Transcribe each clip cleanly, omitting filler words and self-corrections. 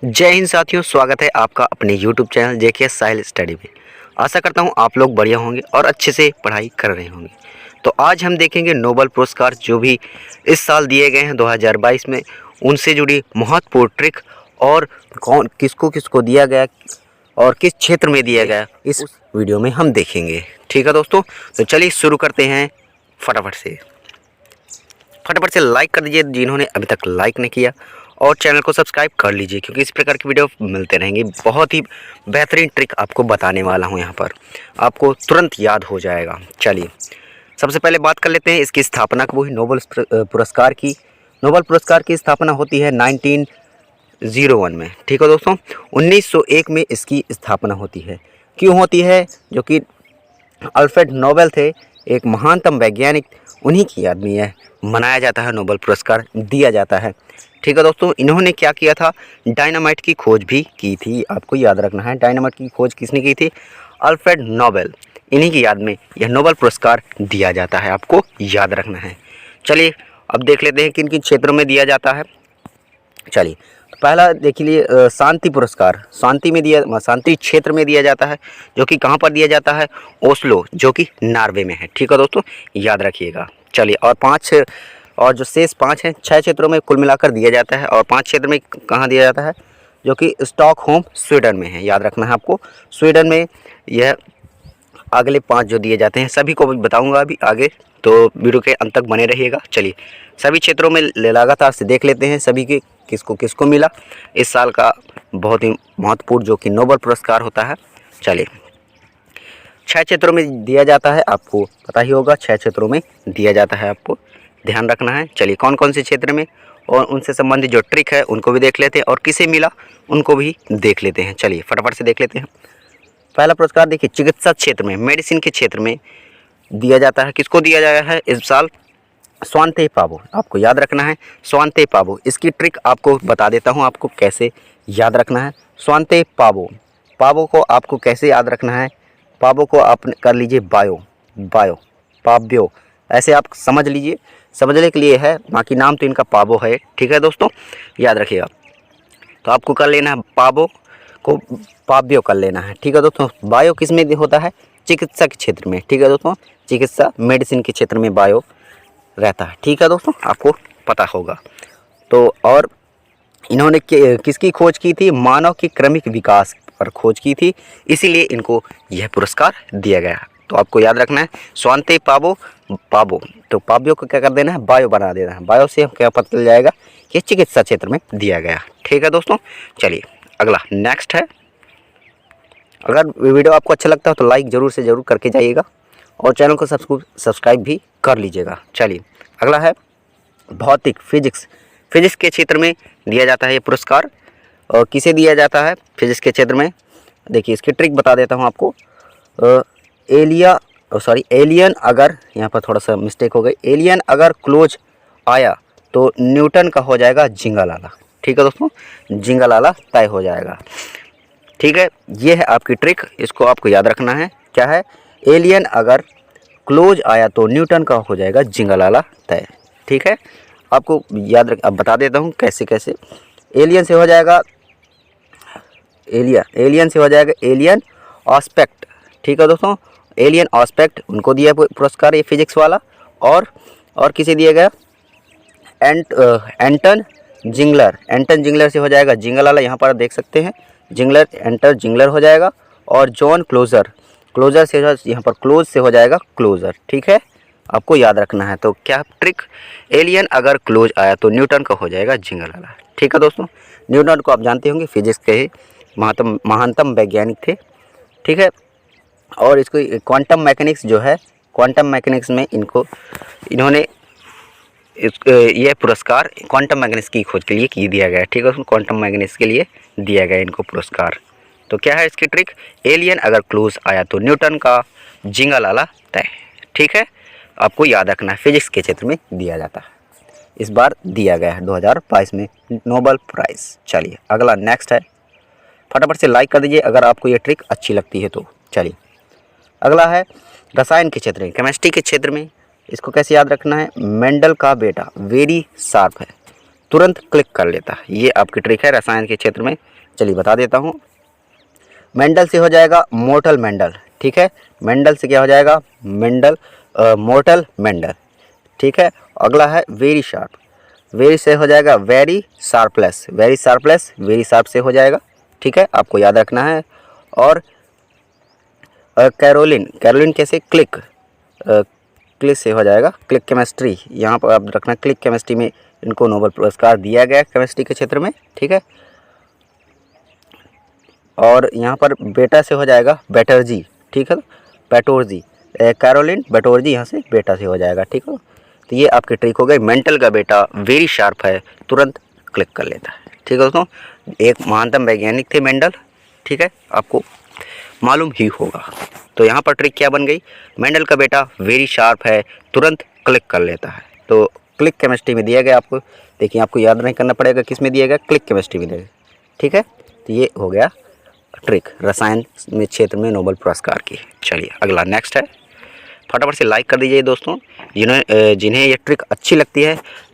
जय हिंद साथियों, स्वागत है आपका अपने YouTube चैनल जेके साहिल स्टडी में। आशा करता हूं आप लोग बढ़िया होंगे और अच्छे से पढ़ाई कर रहे होंगे। तो आज हम देखेंगे नोबेल पुरस्कार जो भी इस साल दिए गए हैं 2022 में, उनसे जुड़ी महत्वपूर्ण ट्रिक और कौन किसको किसको दिया गया और किस क्षेत्र में दिया गया, इस वीडियो में हम देखेंगे। ठीक है दोस्तों, तो चलिए शुरू करते हैं। फटाफट से लाइक कर दीजिए जिन्होंने अभी तक लाइक नहीं किया, और चैनल को सब्सक्राइब कर लीजिए क्योंकि इस प्रकार की वीडियो मिलते रहेंगे। बहुत ही बेहतरीन ट्रिक आपको बताने वाला हूं, यहाँ पर आपको तुरंत याद हो जाएगा। चलिए सबसे पहले बात कर लेते हैं इसकी स्थापना को। नोबेल पुरस्कार की स्थापना होती है 1901 में। ठीक है दोस्तों, 1901 में इसकी स्थापना होती है। क्यों होती है? जो कि अल्फ्रेड नोबेल थे, एक महानतम वैज्ञानिक, उन्हीं की याद में यह मनाया जाता है, नोबेल पुरस्कार दिया जाता है। ठीक है दोस्तों, इन्होंने क्या किया था? डायनामाइट की खोज भी की थी। आपको याद रखना है, डायनामाइट की खोज किसने की थी? Alfred Nobel. इन्हीं की याद में यह नोबेल पुरस्कार दिया जाता है, आपको याद रखना है। चलिए अब देख लेते हैं किन किन क्षेत्रों में दिया जाता है। चलिए पहला देख लीजिए, शांति पुरस्कार शांति क्षेत्र में दिया जाता है, जो कि कहाँ पर दिया जाता है? ओस्लो, जो कि नॉर्वे में है। ठीक है दोस्तों, याद रखिएगा। चलिए और जो शेष 5 हैं, 6 क्षेत्रों में कुल मिलाकर दिया जाता है, और 5 क्षेत्र में कहाँ दिया जाता है? जो कि स्टॉकहोम स्वीडन में है। याद रखना है आपको, स्वीडन में यह अगले 5 जो दिए जाते हैं सभी को बताऊंगा अभी आगे, तो वीडियो के अंत तक बने रहिएगा। चलिए सभी क्षेत्रों में लगातार से देख लेते हैं सभी के किसको किसको मिला इस साल का बहुत ही महत्वपूर्ण जो कि नोबेल पुरस्कार होता है। चलिए 6 क्षेत्रों में दिया जाता है, आपको पता ही होगा 6 क्षेत्रों में दिया जाता है, आपको ध्यान रखना है। चलिए कौन कौन से क्षेत्र में और उनसे संबंधित जो ट्रिक है उनको भी देख लेते हैं, और किसे मिला उनको भी देख लेते हैं। चलिए फटाफट से देख लेते हैं। पहला पुरस्कार देखिए, चिकित्सा क्षेत्र में, मेडिसिन के क्षेत्र में दिया जाता है। किसको दिया गया है इस साल? स्वांते पावो। आपको याद रखना है, स्वांते पावो। इसकी ट्रिक आपको बता देता हूँ, आपको कैसे याद रखना है। स्वांते पावो, पावो को आपको कैसे याद रखना है? पावो को आप कर लीजिए पाव्यो, ऐसे आप समझ लीजिए, समझने के लिए है, बाकी नाम तो इनका पावो है। ठीक है दोस्तों, याद रखिएगा। तो आपको कर लेना है, पावो को पाव्यो कर लेना है। ठीक है दोस्तों, बायो किस में होता है? चिकित्सा के क्षेत्र में। ठीक है दोस्तों, चिकित्सा मेडिसिन के क्षेत्र में बायो रहता है। ठीक है दोस्तों, आपको पता होगा। तो और इन्होंने किसकी खोज की थी? मानव के क्रमिक विकास पर खोज की थी, इसीलिए इनको यह पुरस्कार दिया गया। तो आपको याद रखना है, स्वांते पावो, तो पाव्यो को क्या कर देना है? बायो बना देना है। बायो से हम क्या पता चल जाएगा कि चिकित्सा क्षेत्र में दिया गया। ठीक है दोस्तों, चलिए अगला नेक्स्ट है। अगर वीडियो आपको अच्छा लगता है तो लाइक ज़रूर से ज़रूर करके जाइएगा, और चैनल को सब्सक्राइब भी कर लीजिएगा। चलिए अगला है भौतिक, फिजिक्स के क्षेत्र में दिया जाता है ये पुरस्कार। और किसे दिया जाता है फिजिक्स के क्षेत्र में? देखिए इसकी ट्रिक बता देता हूँ आपको। एलियन अगर, यहाँ पर थोड़ा सा मिस्टेक हो गई, एलियन अगर क्लोज आया तो न्यूटन का हो जाएगा जिंगालाला। ठीक है दोस्तों, जिंगालाला तय हो जाएगा। ठीक है, ये है आपकी ट्रिक, इसको आपको याद रखना है। क्या है? एलियन अगर क्लोज आया तो न्यूटन का हो जाएगा जिंगालाला तय। ठीक है, आपको याद रख, अब बता देता हूँ कैसे कैसे। एलियन से हो जाएगा एलियन ऑस्पेक्ट। ठीक है दोस्तों, एलियन ऑस्पेक्ट उनको दिया पुरस्कार ये फिजिक्स वाला। और किसे दिया गया? एंटन जिंगलर से हो जाएगा जिंगालाला। यहाँ पर देख सकते हैं, जिंगलर हो जाएगा। और जॉन क्लोजर से यहाँ पर क्लोज से हो जाएगा क्लोजर। ठीक है, आपको याद रखना है। तो क्या ट्रिक? एलियन अगर क्लोज आया तो न्यूटन का हो जाएगा जिंगालाला। ठीक है दोस्तों, न्यूटन को आप जानते होंगे, फिजिक्स के ही महानतम वैज्ञानिक थे। ठीक है, और इसको क्वांटम मैकेनिक्स जो है, क्वांटम मैकेनिक्स में इन्होंने यह पुरस्कार क्वांटम मैकेनिक्स की खोज के लिए दिया गया। ठीक है, क्वांटम मैकेनिक्स के लिए दिया गया इनको पुरस्कार। तो क्या है इसकी ट्रिक? एलियन अगर क्लोज आया तो न्यूटन का जिंगालाला तय। ठीक है, आपको याद रखना है, फिजिक्स के क्षेत्र में दिया जाता है। इस बार दिया गया है 2022 में नोबेल प्राइज़। चलिए अगला नेक्स्ट है, फटाफट से लाइक कर दीजिए अगर आपको ये ट्रिक अच्छी लगती है तो। चलिए अगला है रसायन के क्षेत्र में, केमिस्ट्री के क्षेत्र में। इसको कैसे याद रखना है? मेंडल का बेटा वेरी शार्प है। तुरंत क्लिक कर लेता है। ये आपकी ट्रिक है रसायन के क्षेत्र में। चलिए बता देता हूँ। मेंडल से हो जाएगा मोर्टल मेंडल, ठीक है। मेंडल से क्या हो जाएगा? मेंडल मोर्टल मेंडल, ठीक है। अगला है वेरी शार्प। वेरी से हो जाएगा very Sharpless, very Sharpless, very sharp से हो जाएगा, ठीक है, आपको याद रखना है। और कैरोलिन, कैरोलिन कैसे? क्लिक, क्लिक से हो जाएगा क्लिक केमिस्ट्री। यहाँ पर आप रखना क्लिक केमिस्ट्री में इनको नोबेल पुरस्कार दिया गया केमिस्ट्री के क्षेत्र में, ठीक है। और यहाँ पर बेटा से हो जाएगा बैटर्जी, ठीक है, बैटोर्जी। कैरोलिन बैटोर्जी यहाँ से बेटा से हो जाएगा, ठीक है। तो ये आपकी ट्रिक हो गई। मेंटल का बेटा वेरी शार्प है, तुरंत क्लिक कर लेता है, ठीक है दोस्तों। एक महानतम वैज्ञानिक थे मेंडल, ठीक है, आपको मालूम ही होगा। तो यहाँ पर ट्रिक क्या बन गई? मेंडल का बेटा वेरी शार्प है, तुरंत क्लिक कर लेता है। तो क्लिक केमिस्ट्री में दिया गया आपको, देखिए आपको याद नहीं करना पड़ेगा किस में दिया गया, क्लिक केमिस्ट्री में दिया गया, ठीक है। तो ये हो गया ट्रिक रसायन में क्षेत्र में नोबेल पुरस्कार की। चलिए अगला नेक्स्ट है, फटाफट से लाइक कर दीजिए दोस्तों। जिन्हें ये ट्रिक अच्छी लगती है,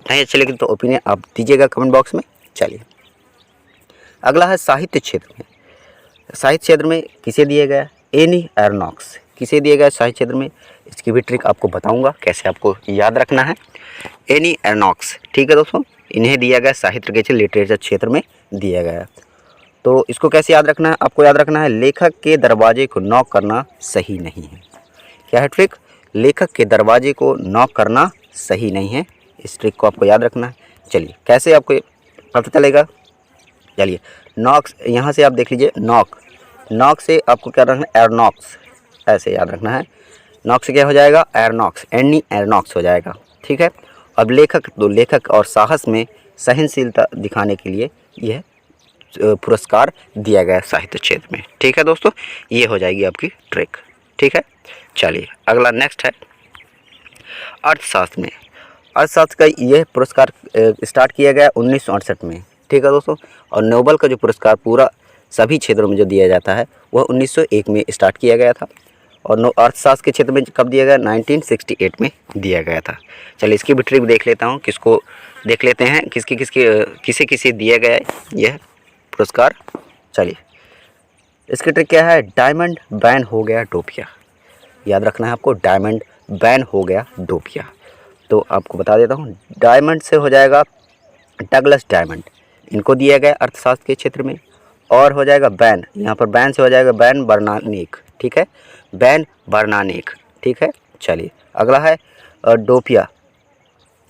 नहीं अच्छी लगी तो ओपिनियन आप दीजिएगा कमेंट बॉक्स में। चलिए अगला है साहित्य क्षेत्र में। साहित्य क्षेत्र में किसे दिया गया? एनी एरनॉक्स, किसे दिया गया साहित्य क्षेत्र में? इसकी भी ट्रिक आपको बताऊंगा कैसे आपको याद रखना है। एनी एरनॉक्स, ठीक है दोस्तों, इन्हें दिया गया साहित्य के लिटरेचर क्षेत्र में दिया गया। तो इसको कैसे याद रखना है? आपको याद रखना है लेखक के दरवाजे को नॉक करना सही नहीं है। क्या है ट्रिक? लेखक के दरवाजे को नॉक करना सही नहीं है। इस ट्रिक को आपको याद रखना है। चलिए कैसे आपको पता चलेगा? चलिए नॉक्स, यहाँ से आप देख लीजिए नॉक, नॉक से आपको क्या रखना है? एरनॉक्स, ऐसे याद रखना है। नॉक से क्या हो जाएगा? एरनॉक्स, एनी एरनॉक्स हो जाएगा, ठीक है। अब लेखक, तो लेखक और साहस में सहनशीलता दिखाने के लिए यह पुरस्कार दिया गया साहित्य क्षेत्र में, ठीक है दोस्तों। ये हो जाएगी आपकी ट्रिक, ठीक है। चलिए अगला नेक्स्ट है अर्थशास्त्र में। अर्थशास्त्र का यह पुरस्कार स्टार्ट किया गया 1968 में, ठीक है दोस्तों। और नोबेल का जो पुरस्कार पूरा सभी क्षेत्रों में जो दिया जाता है वह 1901 में स्टार्ट किया गया था। और अर्थशास्त्र के क्षेत्र में कब दिया गया? 1968 में दिया गया था। चलिए इसकी भी ट्रिक देख लेता हूँ, किसको देख लेते हैं, किसे किसे दिया गया है यह पुरस्कार। चलिए इसकी ट्रिक क्या है? डायमंड बैन हो गया डोपिया, याद रखना है आपको, डायमंड बैन हो गया डोपिया। तो आपको बता देता हूँ, डायमंड से हो जाएगा डगलस डायमंड, इनको दिया गया अर्थशास्त्र के क्षेत्र में। और हो जाएगा बैन, यहाँ पर बैन से हो जाएगा बैन बर्नानिक, ठीक है, बैन बर्नानिक, ठीक है। चलिए अगला है डोपिया।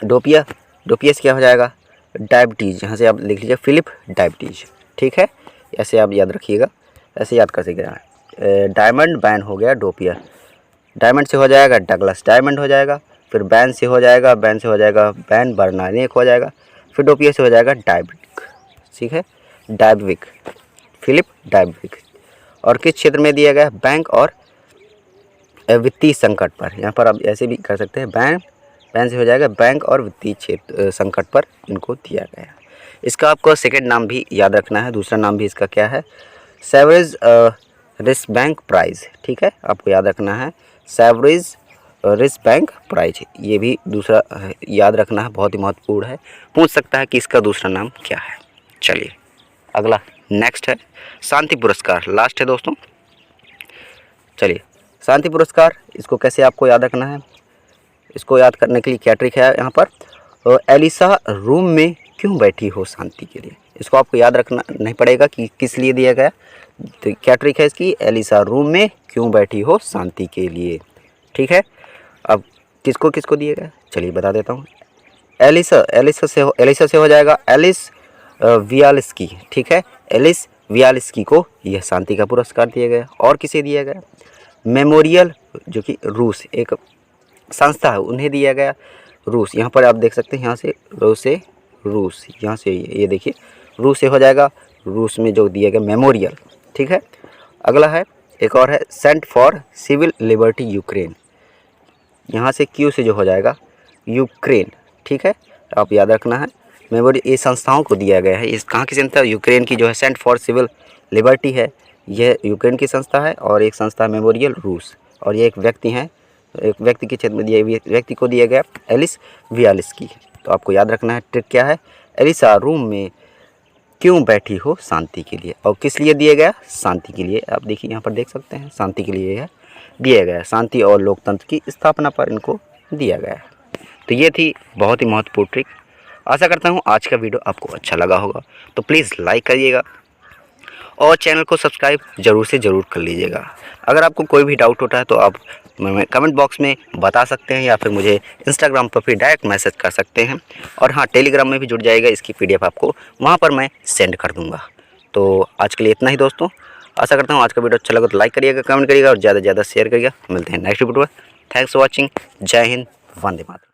डोपिया, डोपिया से क्या हो जाएगा? डायबिटीज़, यहाँ से आप लिख लीजिए फिलिप डायबिटीज़, ठीक है। ऐसे आप याद रखिएगा, ऐसे याद कर सकते। डायमंड बैन हो गया डोपिया, डायमंड से हो जाएगा डगलस डायमंड हो जाएगा, फिर बैन से हो जाएगा, बैन से हो जाएगा बैन बर्नानिक हो जाएगा, फिर डोपिया से हो जाएगा डायबिक, ठीक है, डायबिक, फिलिप डायबिक। और किस क्षेत्र में दिया गया? बैंक और वित्तीय संकट पर। यहाँ पर आप ऐसे भी कर सकते हैं, बैन से हो जाएगा बैंक और वित्तीय क्षेत्र संकट पर इनको दिया गया। इसका आपको सेकंड नाम भी याद रखना है, दूसरा नाम भी इसका क्या है? सेवरेज रिस्क बैंक प्राइज़, ठीक है, आपको याद रखना है, सेवरेज रिस्क बैंक प्राइज, ये भी दूसरा याद रखना है, बहुत ही महत्वपूर्ण है, पूछ सकता है कि इसका दूसरा नाम क्या है। चलिए अगला नेक्स्ट है शांति पुरस्कार, लास्ट है दोस्तों। चलिए शांति पुरस्कार, इसको कैसे आपको याद रखना है? इसको याद करने के लिए क्या ट्रिक है यहाँ पर? एलिसा रूम में क्यों बैठी हो शांति के लिए, इसको आपको याद रखना नहीं पड़ेगा कि किस लिए दिया गया। तो क्या ट्रिक है इसकी? एलिसा रूम में क्यों बैठी हो शांति के लिए, ठीक है। अब किसको किसको दिया गया? चलिए बता देता हूँ। एलिसा से हो जाएगा एलिस वियाल्स्की, ठीक है, एलिस वियाल्स्की को यह शांति का पुरस्कार दिया गया। और किसे दिया गया? मेमोरियल, जो कि रूस एक संस्था है, उन्हें दिया गया। रूस, यहाँ पर आप देख सकते हैं, यहाँ से रूस, यहाँ से ये देखिए रूस से हो जाएगा, रूस में जो दिया गया मेमोरियल, ठीक है। अगला है एक और है centre for civil liberty Ukraine, यहाँ से क्यू से जो हो जाएगा यूक्रेन, ठीक है, आप याद रखना है। मेमोरियल ये संस्थाओं को दिया गया है, इस कहाँ की संस्था? यूक्रेन की जो है सेंट फॉर सिविल लिबर्टी है, यह यूक्रेन की संस्था है। और एक संस्था मेमोरियल रूस, और ये एक व्यक्ति हैं, एक व्यक्ति के क्षेत्र में दिए व्यक्ति को दिया गया एलिस वियाल्स्की। तो आपको याद रखना है ट्रिक क्या है? एलिसा रूम में क्यों बैठी हो शांति के लिए। और किस लिए दिया गया, शांति के लिए। आप देखिए यहाँ पर देख सकते हैं, शांति के लिए दिया गया है। शांति और लोकतंत्र की स्थापना पर इनको दिया गया है। तो ये थी बहुत ही महत्वपूर्ण ट्रिक। आशा करता हूँ आज का वीडियो आपको अच्छा लगा होगा। तो प्लीज़ लाइक करिएगा और चैनल को सब्सक्राइब ज़रूर से ज़रूर कर लीजिएगा। अगर आपको कोई भी डाउट होता है तो आप कमेंट बॉक्स में बता सकते हैं या फिर मुझे इंस्टाग्राम पर भी डायरेक्ट मैसेज कर सकते हैं। और हाँ, टेलीग्राम में भी जुड़ जाइएगा, इसकी PDF आपको वहाँ पर मैं सेंड कर दूँगा। तो आज के लिए इतना ही दोस्तों। आशा करता हूँ आज का वीडियो अच्छा लगा तो लाइक करिएगा, कमेंट करिएगा और ज़्यादा से ज़्यादा शेयर करिएगा। मिलते हैं नेक्स्ट वीडियो पर। Thanks for watching. जय हिंद, वंदे मातरम।